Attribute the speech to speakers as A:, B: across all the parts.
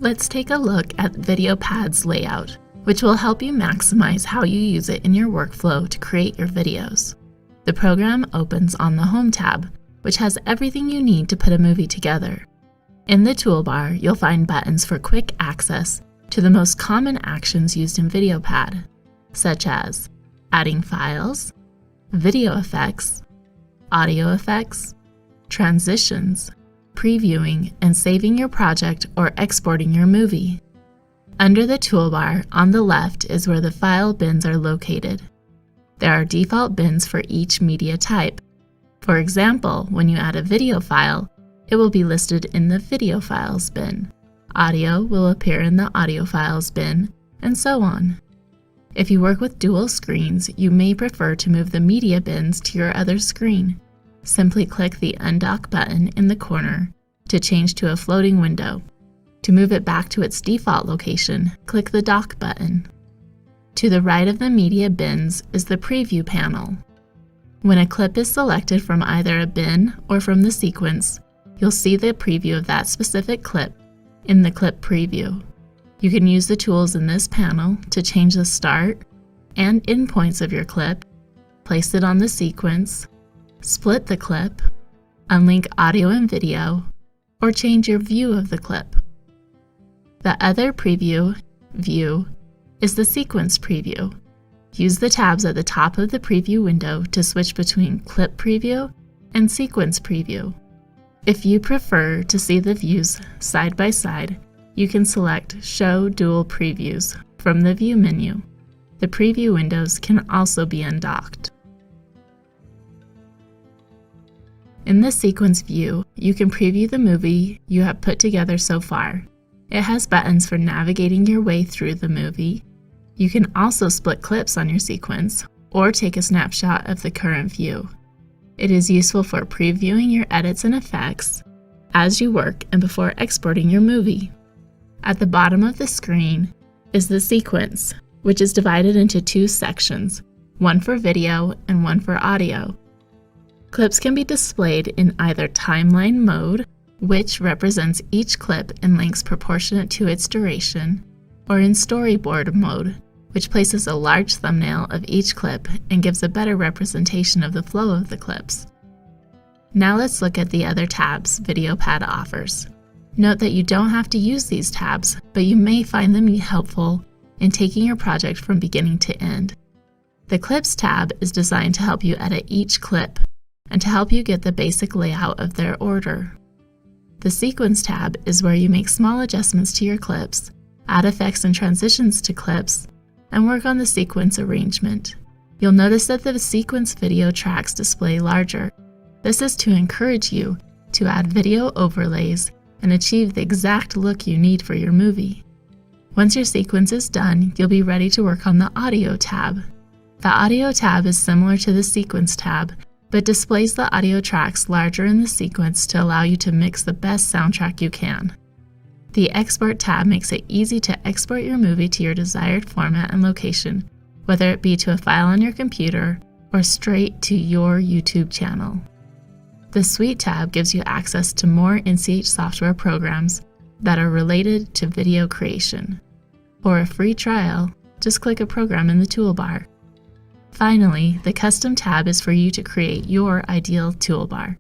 A: Let's take a look at VideoPad's layout, which will help you maximize how you use it in your workflow to create your videos. The program opens on the Home tab, which has everything you need to put a movie together. In the toolbar, you'll find buttons for quick access to the most common actions used in VideoPad, such as adding files, video effects, audio effects, transitions, previewing and saving your project or exporting your movie. Under the toolbar on the left is where the file bins are located. There are default bins for each media type. For example, when you add a video file, it will be listed in the Video Files bin. Audio will appear in the Audio Files bin, and so on. If you work with dual screens, you may prefer to move the media bins to your other screen. Simply click the Undock button in the corner to change to a floating window. To move it back to its default location, click the Dock button. To the right of the media bins is the Preview panel. When a clip is selected from either a bin or from the sequence, you'll see the preview of that specific clip in the Clip Preview. You can use the tools in this panel to change the start and end points of your clip, place it on the sequence, split the clip, unlink audio and video, or change your view of the clip. The other preview view is the Sequence Preview. Use the tabs at the top of the preview window to switch between Clip Preview and Sequence Preview. If you prefer to see the views side by side, you can select Show Dual Previews from the View menu. The preview windows can also be undocked. In the Sequence view, you can preview the movie you have put together so far. It has buttons for navigating your way through the movie. You can also split clips on your sequence or take a snapshot of the current view. It is useful for previewing your edits and effects as you work and before exporting your movie. At the bottom of the screen is the sequence, which is divided into two sections, one for video and one for audio. Clips can be displayed in either timeline mode, which represents each clip in lengths proportionate to its duration, or in storyboard mode, which places a large thumbnail of each clip and gives a better representation of the flow of the clips. Now let's look at the other tabs VideoPad offers. Note that you don't have to use these tabs, but you may find them helpful in taking your project from beginning to end. The Clips tab is designed to help you edit each clip and to help you get the basic layout of their order. The Sequence tab is where you make small adjustments to your clips, add effects and transitions to clips, and work on the sequence arrangement. You'll notice that the sequence video tracks display larger. This is to encourage you to add video overlays and achieve the exact look you need for your movie. Once your sequence is done, you'll be ready to work on the Audio tab. The Audio tab is similar to the Sequence tab, but displays the audio tracks larger in the sequence to allow you to mix the best soundtrack you can. The Export tab makes it easy to export your movie to your desired format and location, whether it be to a file on your computer or straight to your YouTube channel. The Suite tab gives you access to more NCH software programs that are related to video creation. For a free trial, just click a program in the toolbar. Finally, the Custom tab is for you to create your ideal toolbar.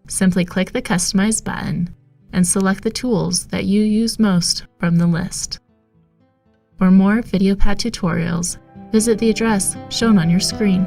A: Simply click the Customize button and select the tools that you use most from the list. For more VideoPad tutorials, visit the address shown on your screen.